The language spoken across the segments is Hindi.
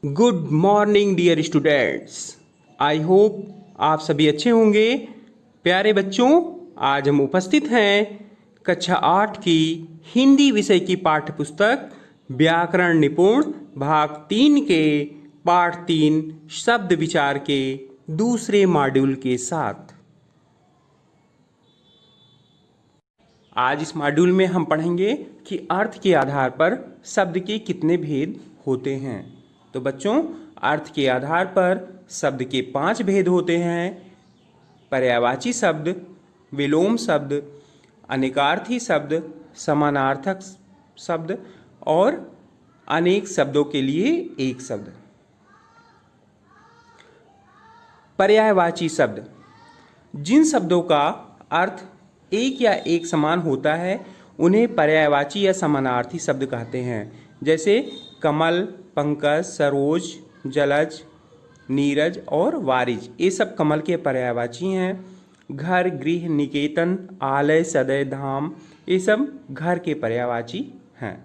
Good morning dear students. I hope आप सभी अच्छे होंगे। प्यारे बच्चों, आज हम उपस्थित हैं कक्षा 8 की हिंदी विषय की पाठ्य पुस्तक व्याकरण निपुण भाग 3 के पाठ 3 शब्द विचार के दूसरे मॉड्यूल के साथ। आज इस मॉड्यूल में हम पढ़ेंगे कि अर्थ के आधार पर शब्द के कितने भेद होते हैं। तो बच्चों, अर्थ के आधार पर शब्द के 5 भेद होते हैं। पर्यायवाची शब्द, विलोम शब्द, अनेकार्थी शब्द, समानार्थक शब्द और अनेक शब्दों के लिए एक शब्द। पर्यायवाची शब्द, जिन शब्दों का अर्थ एक या एक समान होता है उन्हें पर्यायवाची या समानार्थी शब्द कहते हैं। जैसे कमल, पंकज, सरोज, जलज, नीरज और वारिज, ये सब कमल के पर्यायवाची हैं। घर, गृह, निकेतन, आलय, सदय, धाम, ये सब घर के पर्यायवाची हैं।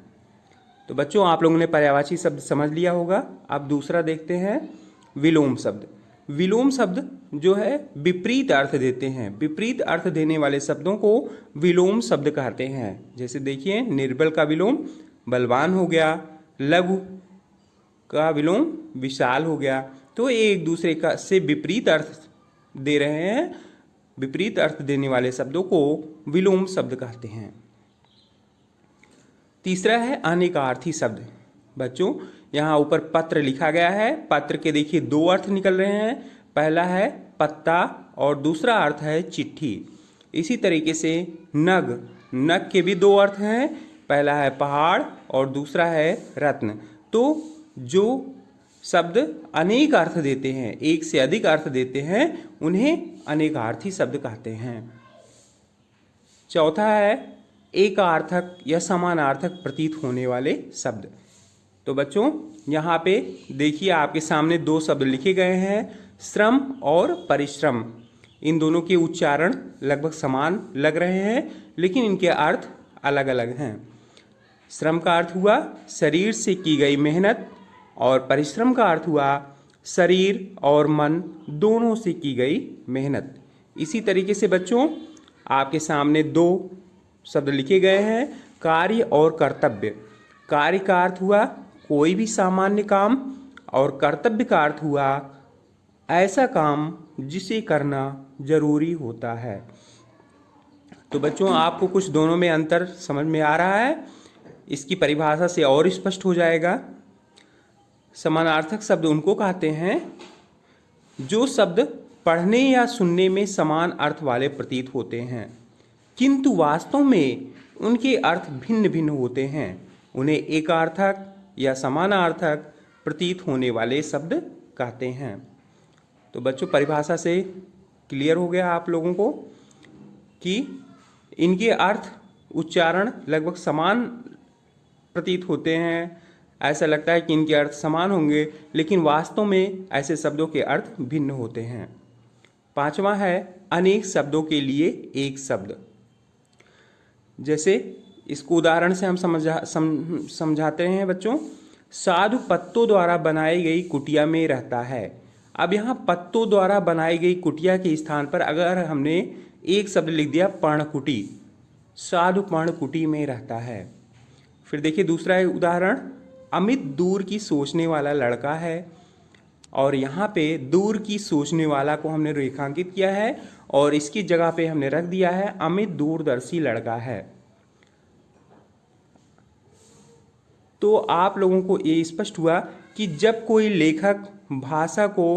तो बच्चों, आप लोगों ने पर्यायवाची शब्द समझ लिया होगा। अब दूसरा देखते हैं विलोम शब्द। विलोम शब्द जो है विपरीत अर्थ देते हैं। विपरीत अर्थ देने वाले शब्दों को विलोम शब्द कहते हैं। जैसे देखिए, निर्बल का विलोम बलवान हो गया, लघु का विलोम विशाल हो गया। तो ये एक दूसरे का से विपरीत अर्थ दे रहे हैं। विपरीत अर्थ देने वाले शब्दों को विलोम शब्द कहते हैं। तीसरा है अनेकार्थी शब्द। बच्चों, यहाँ ऊपर पत्र लिखा गया है। पत्र के देखिए 2 अर्थ निकल रहे हैं। पहला है पत्ता और दूसरा अर्थ है चिट्ठी। इसी तरीके से नग, नग के भी 2 अर्थ हैं। पहला है पहाड़ और दूसरा है रत्न। तो जो शब्द अनेक अर्थ देते हैं, एक से अधिक अर्थ देते हैं, उन्हें अनेकार्थी शब्द कहते हैं। चौथा है एकार्थक या समानार्थक प्रतीत होने वाले शब्द। तो बच्चों, यहाँ पे देखिए आपके सामने 2 शब्द लिखे गए हैं, श्रम और परिश्रम। इन दोनों के उच्चारण लगभग समान लग रहे हैं, लेकिन इनके अर्थ अलग अलग हैं। श्रम का अर्थ हुआ शरीर से की गई मेहनत और परिश्रम का अर्थ हुआ शरीर और मन दोनों से की गई मेहनत। इसी तरीके से बच्चों, आपके सामने 2 शब्द लिखे गए हैं, कार्य और कर्तव्य। कार्य का अर्थ हुआ कोई भी सामान्य काम और कर्तव्य का अर्थ हुआ ऐसा काम जिसे करना जरूरी होता है। तो बच्चों, आपको कुछ दोनों में अंतर समझ में आ रहा है। इसकी परिभाषा से और स्पष्ट हो जाएगा। समानार्थक शब्द उनको कहते हैं जो शब्द पढ़ने या सुनने में समान अर्थ वाले प्रतीत होते हैं, किंतु वास्तव में उनके अर्थ भिन्न भिन्न होते हैं। उन्हें एकार्थक या समानार्थक प्रतीत होने वाले शब्द कहते हैं। तो बच्चों, परिभाषा से क्लियर हो गया आप लोगों को कि इनके अर्थ उच्चारण लगभग समान प्रतीत होते हैं। ऐसा लगता है कि इनके अर्थ समान होंगे, लेकिन वास्तव में ऐसे शब्दों के अर्थ भिन्न होते हैं। 5वां है अनेक शब्दों के लिए एक शब्द। जैसे इसको उदाहरण से हम समझाते हैं बच्चों। साधु पत्तों द्वारा बनाई गई कुटिया में रहता है। अब यहाँ पत्तों द्वारा बनाई गई कुटिया के स्थान पर अगर हमने एक शब्द लिख दिया पर्णकुटी, साधु पर्णकुटी में रहता है। फिर देखिए दूसरा है उदाहरण, अमित दूर की सोचने वाला लड़का है। और यहाँ पे दूर की सोचने वाला को हमने रेखांकित किया है और इसकी जगह पे हमने रख दिया है अमित दूरदर्शी लड़का है। तो आप लोगों को ये स्पष्ट हुआ कि जब कोई लेखक भाषा को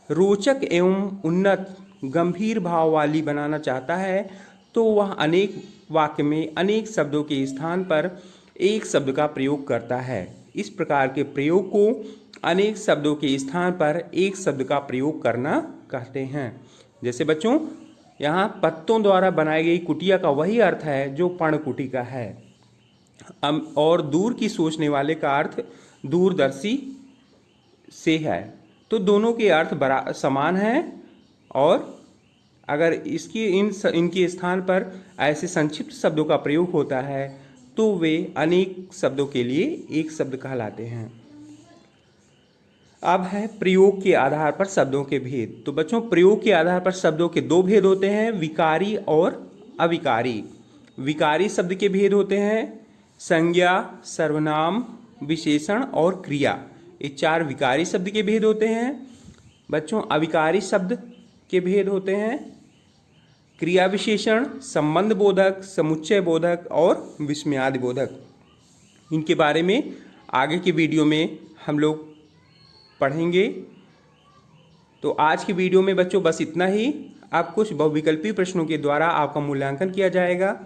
रोचक एवं उन्नत गंभीर भाव वाली बनाना चाहता है तो वह अनेक वाक्य में अनेक शब्दों के स्थान पर एक शब्द का प्रयोग करता है। इस प्रकार के प्रयोग को अनेक शब्दों के स्थान पर एक शब्द का प्रयोग करना कहते हैं। जैसे बच्चों, यहाँ पत्तों द्वारा बनाई गई कुटिया का वही अर्थ है जो पर्णकुटी का है, और दूर की सोचने वाले का अर्थ दूरदर्शी से है। तो दोनों के अर्थ समान हैं, और अगर इनके स्थान पर ऐसे संक्षिप्त शब्दों का प्रयोग होता है तो वे अनेक शब्दों के लिए एक शब्द कहलाते हैं। अब है प्रयोग के आधार पर शब्दों के भेद। तो बच्चों, प्रयोग के आधार पर शब्दों के दो भेद होते हैं, विकारी और अविकारी। विकारी शब्द के भेद होते हैं संज्ञा, सर्वनाम, विशेषण और क्रिया। ये चार विकारी शब्द के भेद होते हैं। बच्चों, अविकारी शब्द के भेद होते हैं क्रिया विशेषण, संबंध बोधक, समुच्चय बोधक और विस्मयादि बोधक। इनके बारे में आगे की वीडियो में हम लोग पढ़ेंगे। तो आज की वीडियो में बच्चों बस इतना ही। अब कुछ बहुविकल्पी प्रश्नों के द्वारा आपका मूल्यांकन किया जाएगा।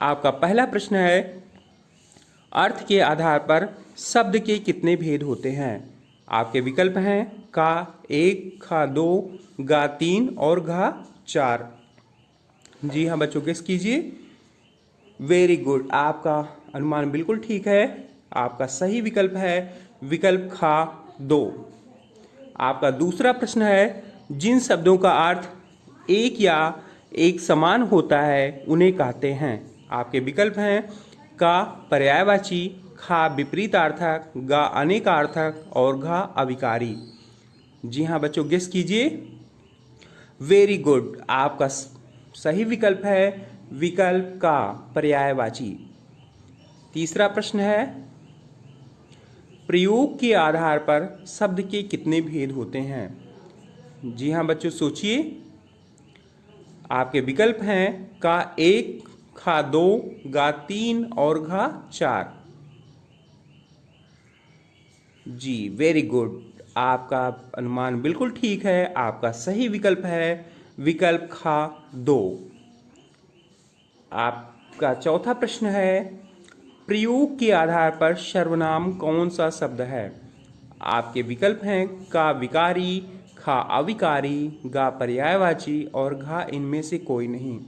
आपका पहला प्रश्न है, अर्थ के आधार पर शब्द के कितने भेद होते हैं? आपके विकल्प हैं का 1, खा 2, गा 3 और घा 4। जी हाँ बच्चों, गेस कीजिए। वेरी गुड, आपका अनुमान बिल्कुल ठीक है। आपका सही विकल्प है विकल्प खा 2। आपका दूसरा प्रश्न है, जिन शब्दों का अर्थ एक या एक समान होता है उन्हें कहते हैं। आपके विकल्प हैं का पर्यायवाची, खा विपरीतार्थक, गा अनेकार्थक और घा अविकारी। जी हाँ बच्चों, गेस कीजिए। वेरी गुड, आपका सही विकल्प है विकल्प का पर्यायवाची। तीसरा प्रश्न है, प्रयोग के आधार पर शब्द के कितने भेद होते हैं? जी हाँ बच्चों, सोचिए। आपके विकल्प हैं का 1, खा 2, गा 3 और घा 4। जी वेरी गुड, आपका अनुमान बिल्कुल ठीक है। आपका सही विकल्प है विकल्प खा 2। आपका चौथा प्रश्न है, प्रयोग के आधार पर सर्वनाम कौन सा शब्द है? आपके विकल्प हैं का विकारी, खा अविकारी, गा पर्यायवाची और घा इनमें से कोई नहीं।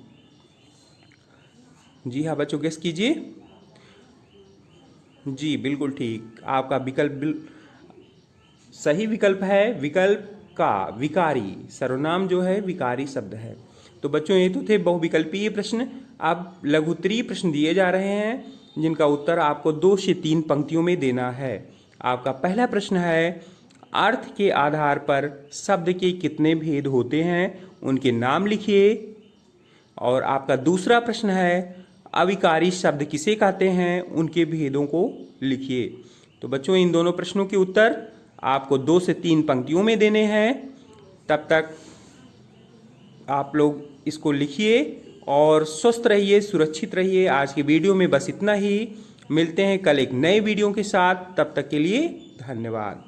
जी हाँ बच्चों, गेस कीजिए। जी बिल्कुल ठीक, आपका विकल्प सही विकल्प है विकल्प का विकारी। सर्वनाम जो है विकारी शब्द है। तो बच्चों, ये तो थे बहुविकल्पीय प्रश्न। अब लघुत्तरीय प्रश्न दिए जा रहे हैं जिनका उत्तर आपको 2 से 3 पंक्तियों में देना है। आपका पहला प्रश्न है, अर्थ के आधार पर शब्द के कितने भेद होते हैं, उनके नाम लिखिए। और आपका दूसरा प्रश्न है, अविकारी शब्द किसे कहते हैं, उनके भेदों को लिखिए। तो बच्चों, इन दोनों प्रश्नों के उत्तर आपको 2 से 3 पंक्तियों में देने हैं। तब तक आप लोग इसको लिखिए और स्वस्थ रहिए, सुरक्षित रहिए। आज की वीडियो में बस इतना ही। मिलते हैं कल एक नए वीडियो के साथ। तब तक के लिए धन्यवाद।